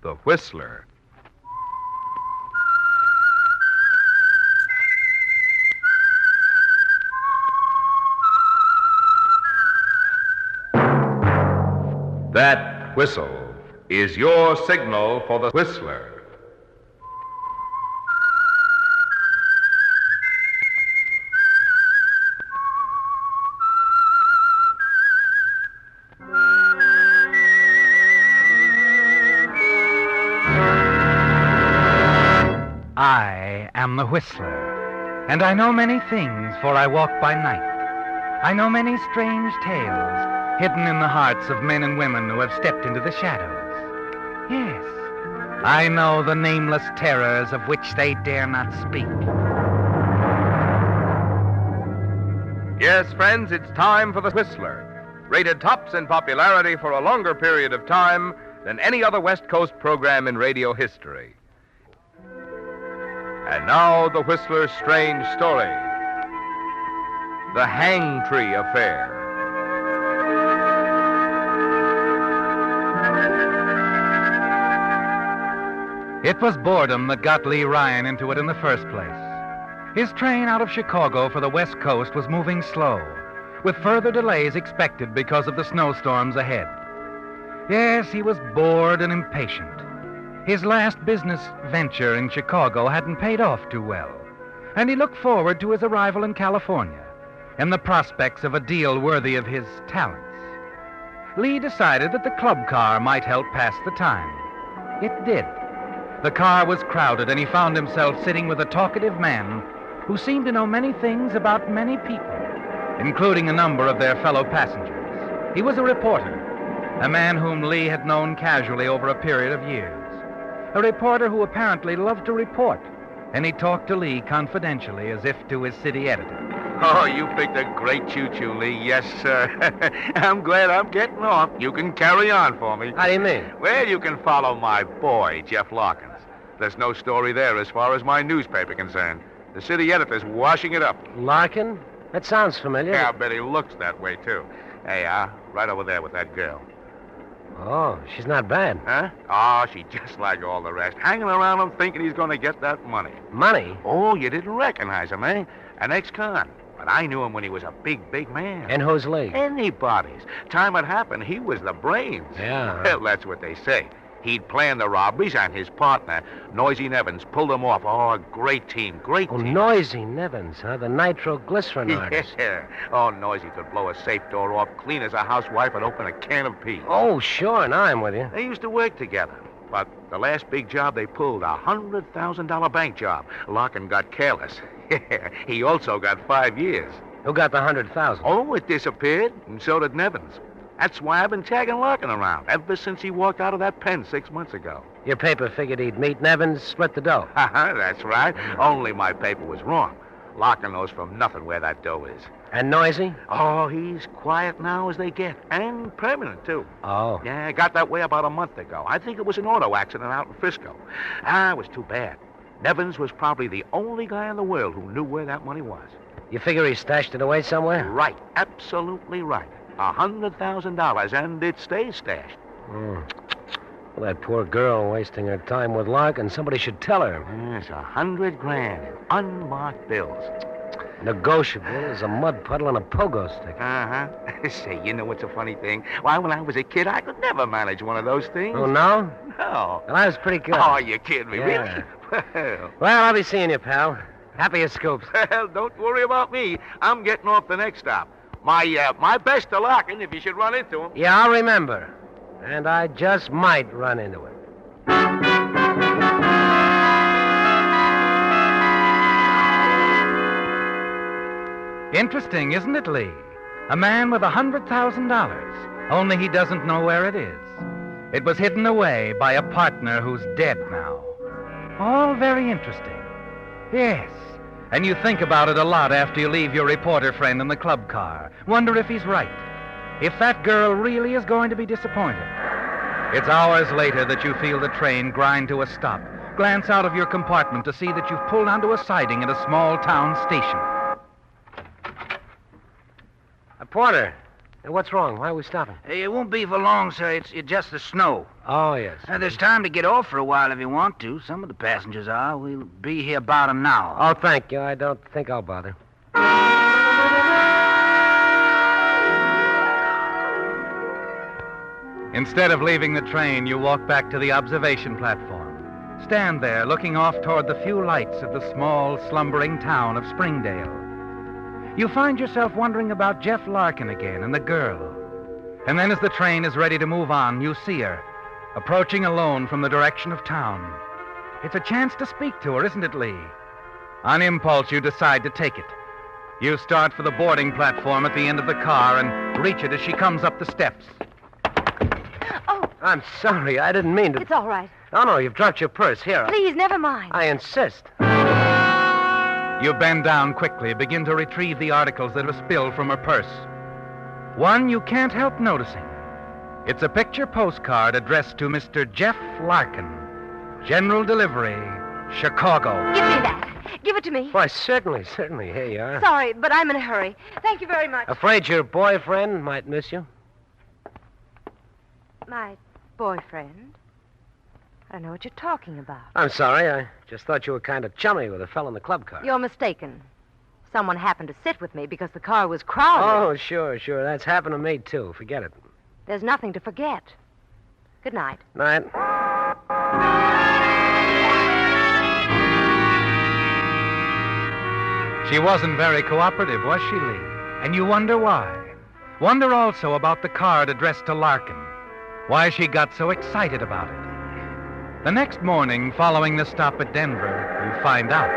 The Whistler. That whistle is your signal for the Whistler. I am the Whistler, and I know many things, for I walk by night. I know many strange tales hidden in the hearts of men and women who have stepped into the shadows. Yes, I know the nameless terrors of which they dare not speak. Yes, friends, it's time for the Whistler. Rated tops in popularity for a longer period of time than any other West Coast program in radio history. And now, the Whistler's strange story. The Hangtree Affair. It was boredom that got Lee Ryan into it in the first place. His train out of Chicago for the West Coast was moving slow, with further delays expected because of the snowstorms ahead. Yes, he was bored and impatient. His last business venture in Chicago hadn't paid off too well, and he looked forward to his arrival in California and the prospects of a deal worthy of his talents. Lee decided that the club car might help pass the time. It did. The car was crowded, and he found himself sitting with a talkative man who seemed to know many things about many people, including a number of their fellow passengers. He was a reporter, a man whom Lee had known casually over a period of years. A reporter who apparently loved to report, and he talked to Lee confidentially as if to his city editor. Oh, you picked a great choo-choo, Lee. Yes, sir. I'm glad I'm getting off. You can carry on for me. How do you mean? Well, you can follow my boy, Jeff Larkins. There's no story there as far as my newspaper concerned. The city editor's washing it up. Larkin? That sounds familiar. Yeah, I bet he looks that way, too. Hey, right over there with that girl. Oh, she's not bad. Huh? Oh, she's just like all the rest. Hanging around him thinking he's going to get that money. Money? Oh, you didn't recognize him, eh? An ex-con. But I knew him when he was a big, big man. And who's Lee? Anybody's. Time it happened, he was the brains. Yeah. Well, that's what they say. He'd planned the robberies, and his partner, Noisy Nevins, pulled them off. Oh, great team, great Oh, team. Noisy Nevins, huh? The nitroglycerin artist. Yeah. Oh, Noisy could blow a safe door off clean as a housewife and open a can of peas. Oh, sure, now I'm with you. They used to work together. But the last big job they pulled, a $100,000 bank job, Larkin got careless. He also got 5 years. Who got the 100,000? Oh, it disappeared, and so did Nevins. That's why I've been tagging Larkin around ever since he walked out of that pen 6 months ago. Your paper figured he'd meet Nevins, split the dough. That's right. Only my paper was wrong. Larkin knows from nothing where that dough is. And Noisy? Oh, he's quiet now as they get, and permanent, too. Oh. Yeah, got that way about a month ago. I think it was an auto accident out in Frisco. It was too bad. Nevins was probably the only guy in the world who knew where that money was. You figure he stashed it away somewhere? Right, absolutely right. $100,000, and it stays stashed. Well, that poor girl wasting her time with Larkin. Somebody should tell her. Yes, $100,000 in unmarked bills. Negotiable as a mud puddle and a pogo stick. Uh-huh. Say, you know what's a funny thing? Why, when I was a kid, I could never manage one of those things. Oh, no? No. Well, I was pretty good. Oh, you're kidding me, Yeah. really? Well, I'll be seeing you, pal. Happy as scoops. Well, don't worry about me. I'm getting off the next stop. My best to Larkin if you should run into him. Yeah, I'll remember. And I just might run into him. Interesting, isn't it, Lee? A man with $100,000, only he doesn't know where it is. It was hidden away by a partner who's dead now. All very interesting. Yes, and you think about it a lot after you leave your reporter friend in the club car. Wonder if he's right. If that girl really is going to be disappointed. It's hours later that you feel the train grind to a stop. Glance out of your compartment to see that you've pulled onto a siding at a small town station. Porter, Hey, what's wrong? Why are we stopping? It won't be for long, sir. It's just the snow. Oh, yes. There's time to get off for a while if you want to. Some of the passengers are. We'll be here about an hour. Oh, thank you. I don't think I'll bother. Instead of leaving the train, you walk back to the observation platform. Stand there, looking off toward the few lights of the small, slumbering town of Springdale. You find yourself wondering about Jeff Larkin again and the girl. And then as the train is ready to move on, you see her, approaching alone from the direction of town. It's a chance to speak to her, isn't it, Lee? On impulse, you decide to take it. You start for the boarding platform at the end of the car and reach it as she comes up the steps. Oh, I'm sorry. I didn't mean to... it's all right. No, you've dropped your purse. Here. Please, never mind. I insist. You bend down quickly, begin to retrieve the articles that have spilled from her purse. One you can't help noticing. It's a picture postcard addressed to Mr. Jeff Larkin. General Delivery, Chicago. Give me that. Give it to me. Why, certainly. Here you are. Sorry, but I'm in a hurry. Thank you very much. Afraid your boyfriend might miss you? My boyfriend? I don't know what you're talking about. I'm sorry. I just thought you were kind of chummy with a fellow in the club car. You're mistaken. Someone happened to sit with me because the car was crowded. Oh, sure. That's happened to me, too. Forget it. There's nothing to forget. Good night. Night. She wasn't very cooperative, was she, Lee? And you wonder why. Wonder also about the card addressed to Larkin. Why she got so excited about it. The next morning, following the stop at Denver, you find out.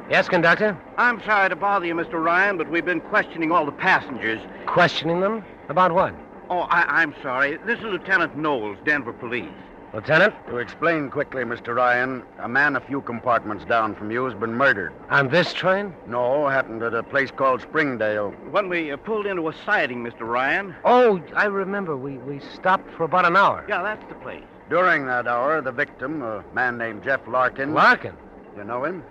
Yes, conductor? I'm sorry to bother you, Mr. Ryan, but we've been questioning all the passengers. Questioning them? About what? Oh, I'm sorry. This is Lieutenant Knowles, Denver Police. Lieutenant? To explain quickly, Mr. Ryan, a man a few compartments down from you has been murdered. On this train? No, happened at a place called Springdale. When we pulled into a siding, Mr. Ryan. Oh, I remember. We stopped for about an hour. Yeah, that's the place. During that hour, the victim, a man named Jeff Larkin... Larkin? You know him?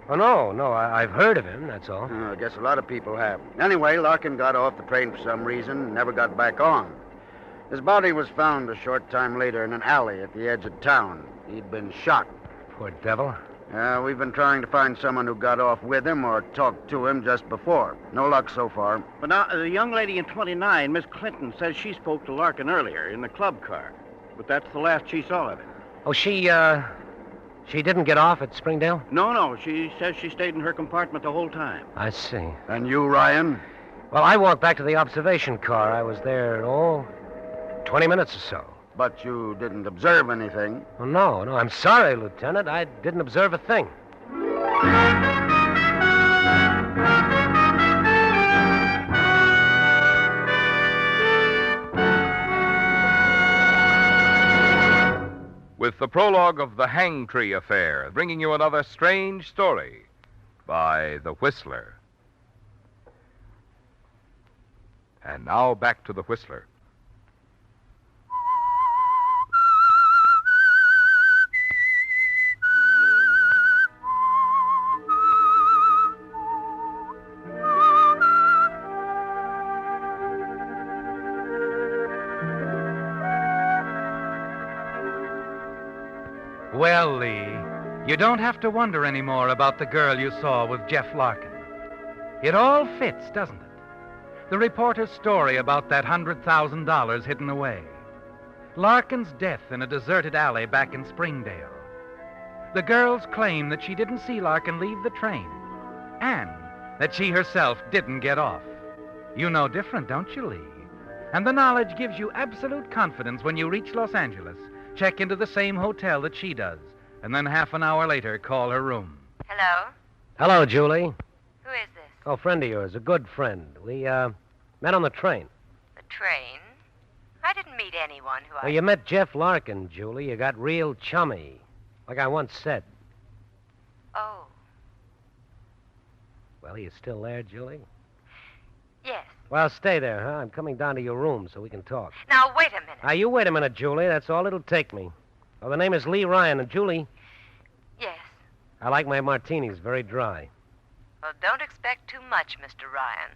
Oh, no. I've heard of him, that's all. I guess a lot of people have. Anyway, Larkin got off the train for some reason, never got back on. His body was found a short time later in an alley at the edge of town. He'd been shot. Poor devil. We've been trying to find someone who got off with him or talked to him just before. No luck so far. But now, the young lady in 29, Miss Clinton, says she spoke to Larkin earlier in the club car. But that's the last she saw of him. Oh, she didn't get off at Springdale? No. She says she stayed in her compartment the whole time. I see. And you, Ryan? Well, I walked back to the observation car. I was there, 20 minutes or so. But you didn't observe anything. Oh, no. I'm sorry, Lieutenant. I didn't observe a thing. With the prologue of the Hangtree Affair, bringing you another strange story by The Whistler. And now back to The Whistler. Well, Lee, you don't have to wonder anymore about the girl you saw with Jeff Larkin. It all fits, doesn't it? The reporter's story about that $100,000 hidden away. Larkin's death in a deserted alley back in Springdale. The girl's claim that she didn't see Larkin leave the train. And that she herself didn't get off. You know different, don't you, Lee? And the knowledge gives you absolute confidence when you reach Los Angeles, check into the same hotel that she does, and then half an hour later call her room. Hello? Hello, Julie. Who is this? Oh, friend of yours, a good friend. We, met on the train. The train? I didn't meet anyone who Well, you met Jeff Larkin, Julie. You got real chummy. Like I once said. Oh, Well, you still there, Julie? yes. Well, stay there, huh? I'm coming down to your room so we can talk. Now, wait a minute. Now, you wait a minute, Julie. That's all it'll take me. Well, the name is Lee Ryan, and Julie, Yes. I like my martinis very dry. Well, don't expect too much, Mr. Ryan.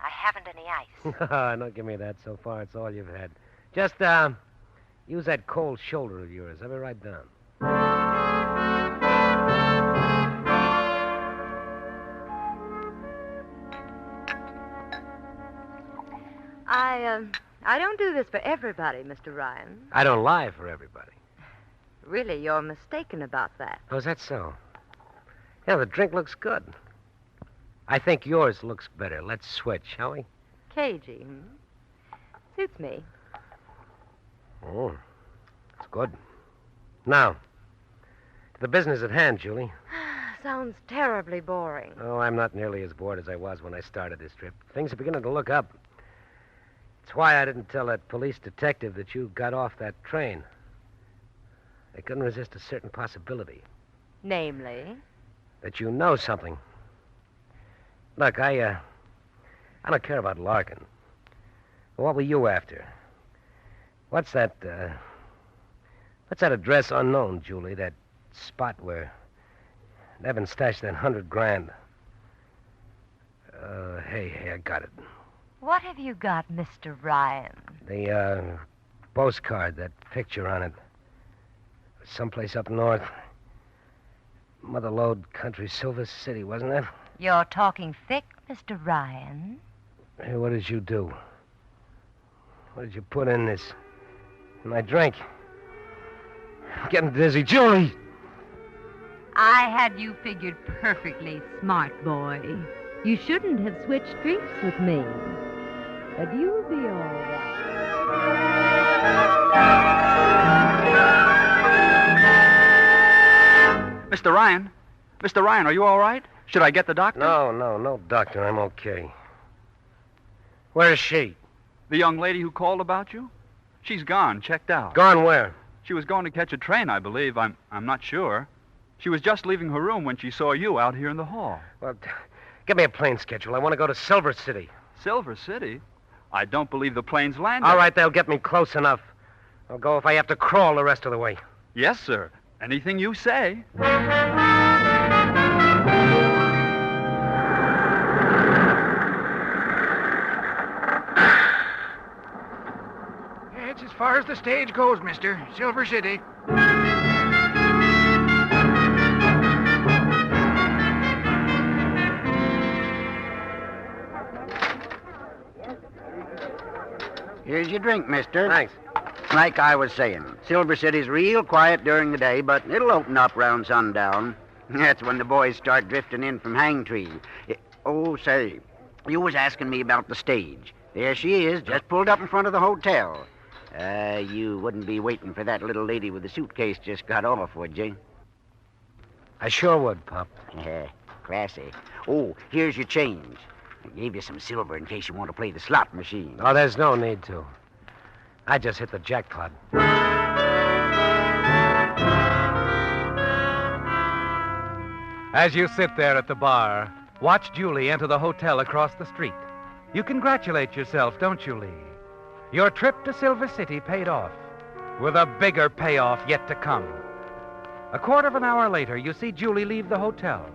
I haven't any ice. Don't give me that. So far, it's all you've had. Just, use that cold shoulder of yours. Have it right down. I don't do this for everybody, Mr. Ryan. I don't lie for everybody. Really, you're mistaken about that. Oh, is that so? Yeah, the drink looks good. I think yours looks better. Let's switch, shall we? Cagey, Suits me. Oh, it's good. Now, to the business at hand, Julie. Sounds terribly boring. Oh, I'm not nearly as bored as I was when I started this trip. Things are beginning to look up. It's why I didn't tell that police detective that you got off that train. I couldn't resist a certain possibility. Namely? That you know something. Look, I don't care about Larkin. What were you after? What's that address unknown, Julie? That spot where Nevin stashed that $100,000. Hey, I got it. What have you got, Mr. Ryan? The, postcard, that picture on it. Someplace up north. Motherlode Country, Silver City, wasn't it? You're talking thick, Mr. Ryan. Hey, what did you do? What did you put in this? In my drink? I'm getting dizzy. Julie! I had you figured perfectly smart, boy. You shouldn't have switched drinks with me. But you'll be all right. Mr. Ryan? Mr. Ryan, are you all right? Should I get the doctor? No, doctor. I'm okay. Where is she? The young lady who called about you? She's gone, checked out. Gone where? She was going to catch a train, I believe. I'm not sure. She was just leaving her room when she saw you out here in the hall. Well, give me a plane schedule. I want to go to Silver City. Silver City? I don't believe the plane's landed. All right, they'll get me close enough. I'll go if I have to crawl the rest of the way. Yes, sir. Anything you say. It's as far as the stage goes, mister. Silver City. Here's your drink, mister. Thanks. Like I was saying, Silver City's real quiet during the day, but it'll open up round sundown. That's when the boys start drifting in from Hangtree. Oh, say, you was asking me about the stage. There she is, just pulled up in front of the hotel. You wouldn't be waiting for that little lady with the suitcase just got off, would you? I sure would, Pop. Classy. Oh, here's your change. I gave you some silver in case you want to play the slot machine. Oh, there's no need to. I just hit the jackpot. As you sit there at the bar, watch Julie enter the hotel across the street. You congratulate yourself, don't you, Lee? Your trip to Silver City paid off, with a bigger payoff yet to come. A quarter of an hour later, you see Julie leave the hotel.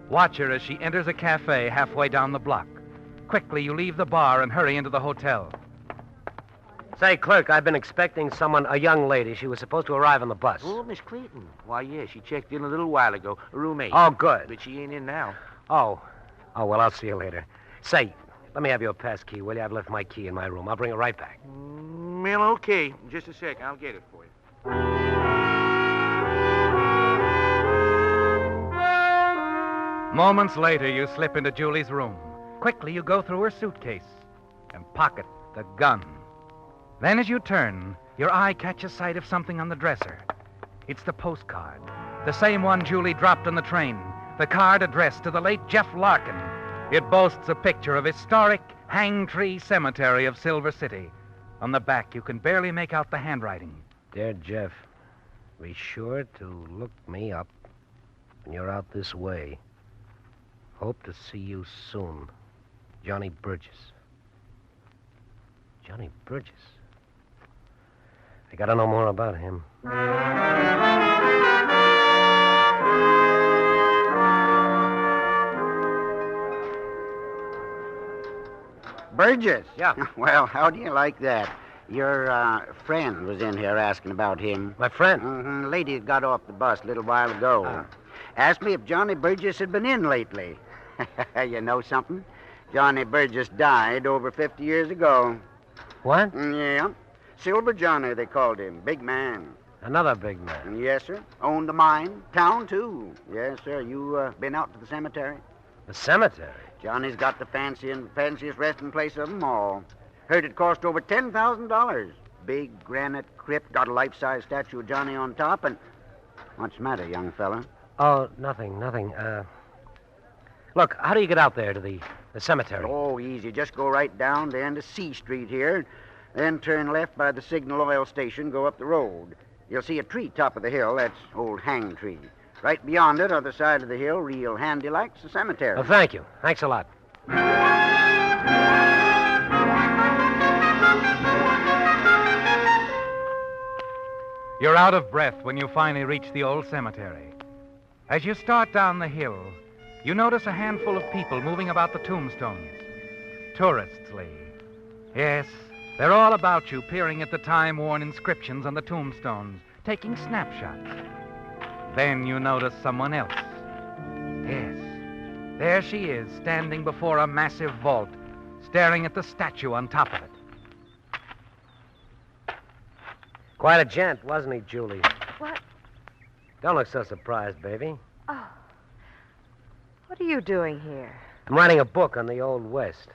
Watch her as she enters a cafe halfway down the block. Quickly, you leave the bar and hurry into the hotel. Say, clerk, I've been expecting someone, a young lady. She was supposed to arrive on the bus. Oh, Miss Clayton. Why, yeah, she checked in a little while ago. A room 8. Oh, good. But she ain't in now. Oh, well, I'll see you later. Say, let me have your pass key, will you? I've left my key in my room. I'll bring it right back. Well, okay. Just a sec. I'll get it for you. Moments later, you slip into Julie's room. Quickly, you go through her suitcase and pocket the gun. Then, as you turn, your eye catches sight of something on the dresser. It's the postcard, the same one Julie dropped on the train, the card addressed to the late Jeff Larkin. It boasts a picture of historic Hangtree Cemetery of Silver City. On the back, you can barely make out the handwriting. Dear Jeff, be sure to look me up when you're out this way. Hope to see you soon. Johnny Burgess. Johnny Burgess? I gotta know more about him. Burgess? Yeah. Well, how do you like that? Your friend was in here asking about him. My friend? Mm-hmm. Lady that got off the bus a little while ago. Asked me if Johnny Burgess had been in lately. You know something? Johnny Burgess died over 50 years ago. What? Yeah. Silver Johnny, they called him. Big man. Another big man. Yes, sir. Owned a mine. Town, too. Yes, sir. You been out to the cemetery? The cemetery? Johnny's got the fanciest resting place of them all. Heard it cost over $10,000. Big granite crypt, got a life-size statue of Johnny on top, and... What's the matter, young fella? Oh, nothing. Look, how do you get out there to the cemetery? Oh, easy. Just go right down the end of C Street here, then turn left by the Signal Oil Station, go up the road. You'll see a tree top of the hill. That's old Hangtree. Right beyond it, other side of the hill, real handy like's the cemetery. Oh, thank you. Thanks a lot. You're out of breath when you finally reach the old cemetery. As you start down the hill, you notice a handful of people moving about the tombstones. Tourists, Lee. Yes, they're all about you, peering at the time-worn inscriptions on the tombstones, taking snapshots. Then you notice someone else. Yes, there she is, standing before a massive vault, staring at the statue on top of it. Quite a gent, wasn't he, Julie? What? Don't look so surprised, baby. Oh. What are you doing here? I'm writing a book on the Old West.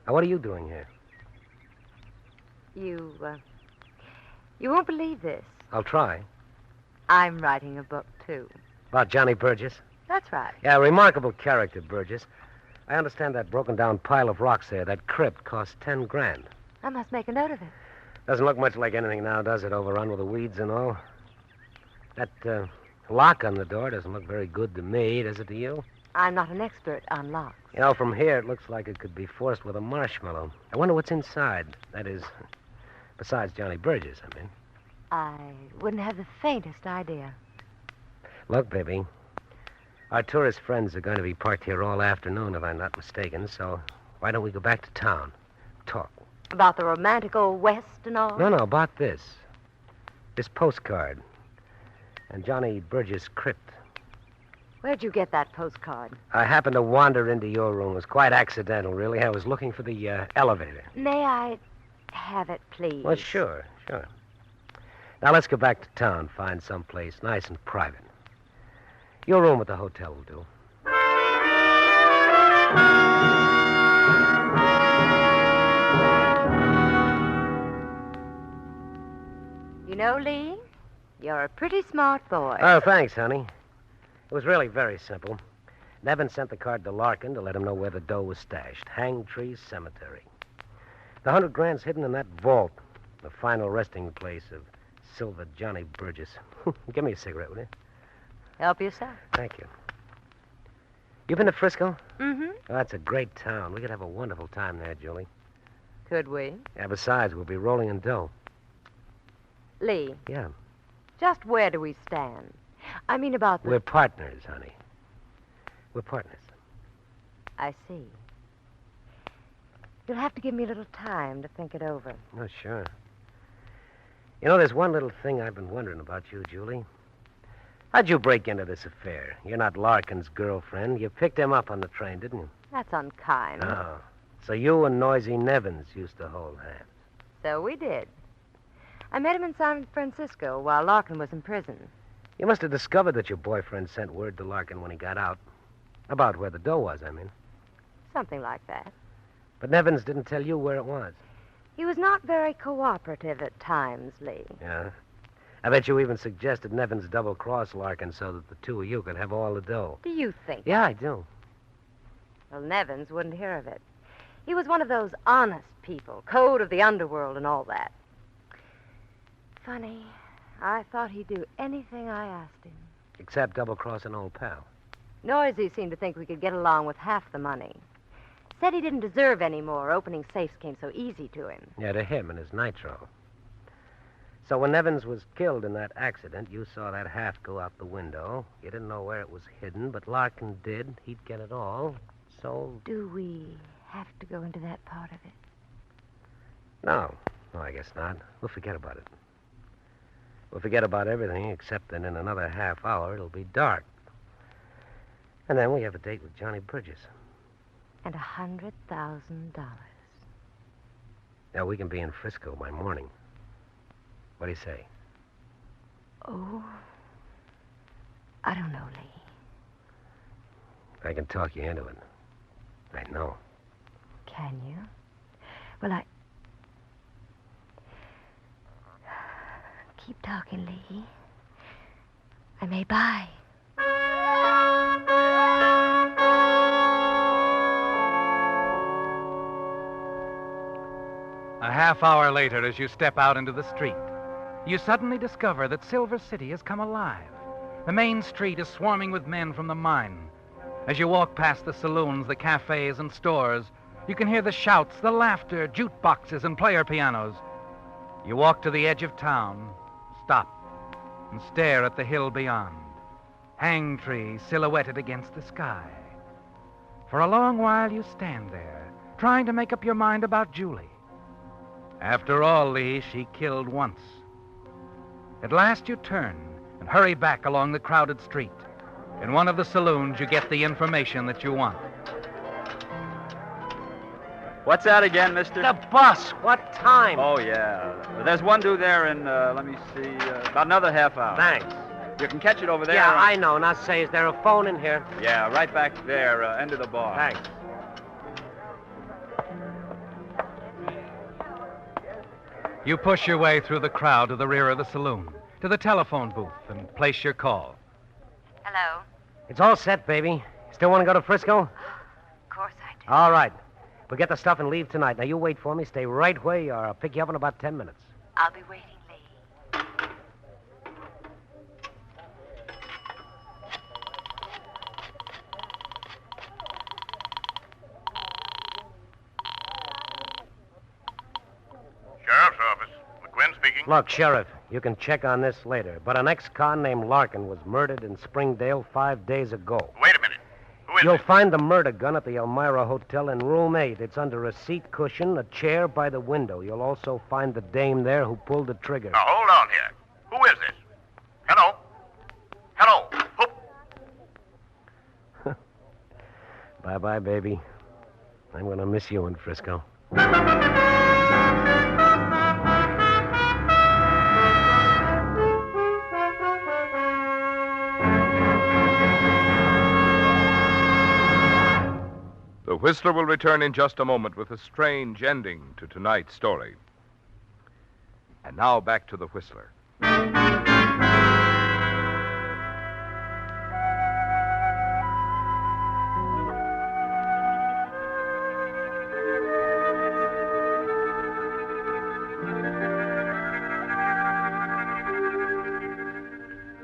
Now, what are you doing here? You won't believe this. I'll try. I'm writing a book, too. About Johnny Burgess? That's right. Yeah, remarkable character, Burgess. I understand that broken-down pile of rocks there, that crypt, cost $10,000. I must make a note of it. Doesn't look much like anything now, does it? Overrun with the weeds and all. That lock on the door doesn't look very good to me, does it to you? I'm not an expert on locks. You know, from here, it looks like it could be forced with a marshmallow. I wonder what's inside. That is, besides Johnny Burgess, I mean. I wouldn't have the faintest idea. Look, baby, our tourist friends are going to be parked here all afternoon, if I'm not mistaken, so why don't we go back to town? Talk. About the romantic old West and all? No, about this. This postcard. And Johnny Burgess' crypt. Where'd you get that postcard? I happened to wander into your room. It was quite accidental, really. I was looking for the elevator. May I have it, please? Well, sure. Now, let's go back to town, find some place nice and private. Your room at the hotel will do. You know, Lee, you're a pretty smart boy. Oh, thanks, honey. It was really very simple. Nevin sent the card to Larkin to let him know where the dough was stashed. Hangtree Cemetery. The $100,000's hidden in that vault, the final resting place of Silver Johnny Burgess. Give me a cigarette, will you? Help yourself. Thank you. You been to Frisco? Mm-hmm. Oh, that's a great town. We could have a wonderful time there, Julie. Could we? Yeah, besides, we'll be rolling in dough. Lee. Yeah. Just where do we stand? I mean about the... We're partners, honey. We're partners. I see. You'll have to give me a little time to think it over. Oh, sure. You know, there's one little thing I've been wondering about you, Julie. How'd you break into this affair? You're not Larkin's girlfriend. You picked him up on the train, didn't you? That's unkind. Oh. So you and Noisy Nevins used to hold hands. So we did. I met him in San Francisco while Larkin was in prison. You must have discovered that your boyfriend sent word to Larkin when he got out. About where the dough was, I mean. Something like that. But Nevins didn't tell you where it was. He was not very cooperative at times, Lee. Yeah? I bet you even suggested Nevins double-cross Larkin so that the two of you could have all the dough. Do you think? Yeah, I do. Well, Nevins wouldn't hear of it. He was one of those honest people, code of the underworld and all that. Funny, I thought he'd do anything I asked him. Except double-cross an old pal. Noisy seemed to think we could get along with half the money. Said he didn't deserve any more. Opening safes came so easy to him. Yeah, to him and his nitro. So when Nevins was killed in that accident, you saw that half go out the window. You didn't know where it was hidden, but Larkin did. He'd get it all. So... Do we have to go into that part of it? No, I guess not. We'll forget about it. We'll forget about everything except that in another half hour it'll be dark. And then we have a date with Johnny Bridges. And $100,000. Now, we can be in Frisco by morning. What do you say? Oh, I don't know, Lee. I can talk you into it. I know. Can you? Well, keep talking, Lee. I may buy. A half hour later, as you step out into the street, you suddenly discover that Silver City has come alive. The main street is swarming with men from the mine. As you walk past the saloons, the cafes, and stores, you can hear the shouts, the laughter, jukeboxes, and player pianos. You walk to the edge of town, stop, and stare at the hill beyond. Hangtree silhouetted against the sky. For a long while, you stand there, trying to make up your mind about Julie. After all, Lee, she killed once. At last you turn and hurry back along the crowded street. In one of the saloons, you get the information that you want. What's that again, mister? The bus. What time? Oh, yeah. There's one due there in, let me see, about another half hour. Thanks. You can catch it over there. Yeah, I know. Now, say, is there a phone in here? Yeah, right back there, end of the bar. Thanks. You push your way through the crowd to the rear of the saloon, to the telephone booth, and place your call. Hello? It's all set, baby. Still want to go to Frisco? Of course I do. All right. We'll get the stuff and leave tonight. Now, you wait for me. Stay right where you are. I'll pick you up in about 10 minutes. I'll be waiting, Lee. Sheriff's office. McQuinn speaking. Look, Sheriff, you can check on this later, but an ex-con named Larkin was murdered in Springdale 5 days ago. Wait a minute. Who is You'll it? find the murder gun at the Elmira Hotel in room 8. It's under a seat cushion, a chair by the window. You'll also find the dame there who pulled the trigger. Now, hold on here. Who is this? Hello? Hello? Who? Bye-bye, baby. I'm going to miss you in Frisco. The Whistler will return in just a moment with a strange ending to tonight's story. And now back to the Whistler.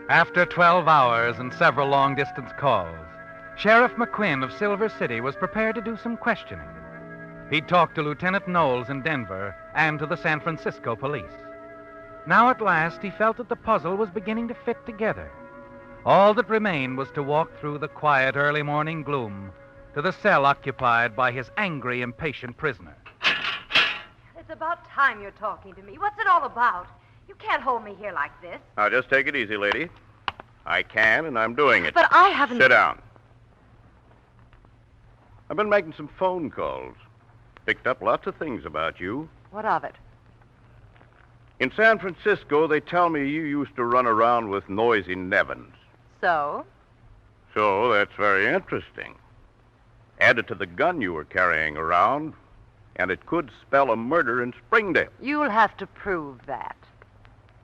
After 12 hours and several long-distance calls, Sheriff McQuinn of Silver City was prepared to do some questioning. He'd talked to Lieutenant Knowles in Denver and to the San Francisco police. Now at last he felt that the puzzle was beginning to fit together. All that remained was to walk through the quiet early morning gloom to the cell occupied by his angry, impatient prisoner. It's about time you're talking to me. What's it all about? You can't hold me here like this. Now, just take it easy, lady. I can, and I'm doing it. But I haven't... Sit down. I've been making some phone calls. Picked up lots of things about you. What of it? In San Francisco, they tell me you used to run around with noisy Nevins. So? So that's very interesting. Add it to the gun you were carrying around, and it could spell a murder in Springdale. You'll have to prove that.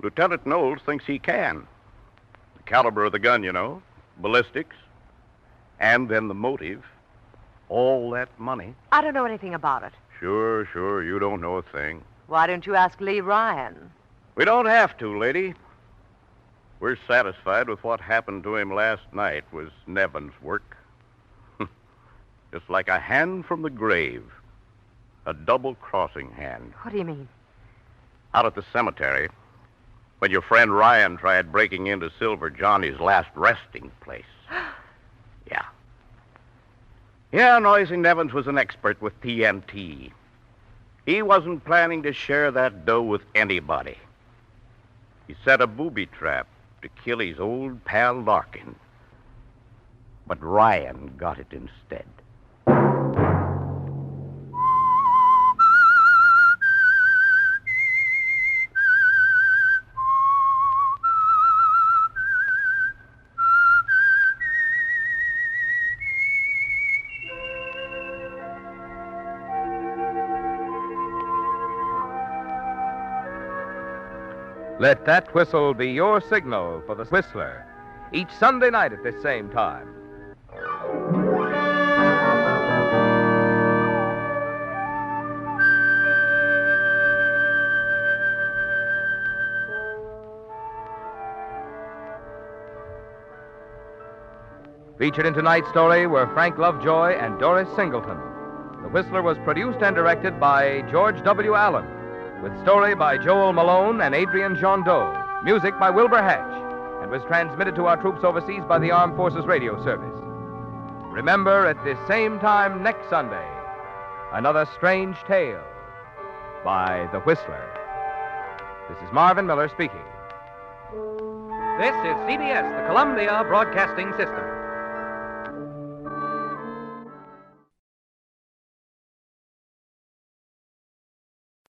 Lieutenant Knowles thinks he can. The caliber of the gun, you know, ballistics, and then the motive. All that money. I don't know anything about it. Sure, you don't know a thing. Why don't you ask Lee Ryan? We don't have to, lady. We're satisfied with what happened to him last night was Nevin's work. Just like a hand from the grave. A double-crossing hand. What do you mean? Out at the cemetery, when your friend Ryan tried breaking into Silver Johnny's last resting place. Yeah. Yeah, Noisy Nevins was an expert with TNT. He wasn't planning to share that dough with anybody. He set a booby trap to kill his old pal Larkin. But Ryan got it instead. Let that whistle be your signal for the Whistler, each Sunday night at this same time. Featured in tonight's story were Frank Lovejoy and Doris Singleton. The Whistler was produced and directed by George W. Allen, with story by Joel Malone and Adrian Jondeau, music by Wilbur Hatch, and was transmitted to our troops overseas by the Armed Forces Radio Service. Remember, at this same time next Sunday, another strange tale by The Whistler. This is Marvin Miller speaking. This is CBS, the Columbia Broadcasting System.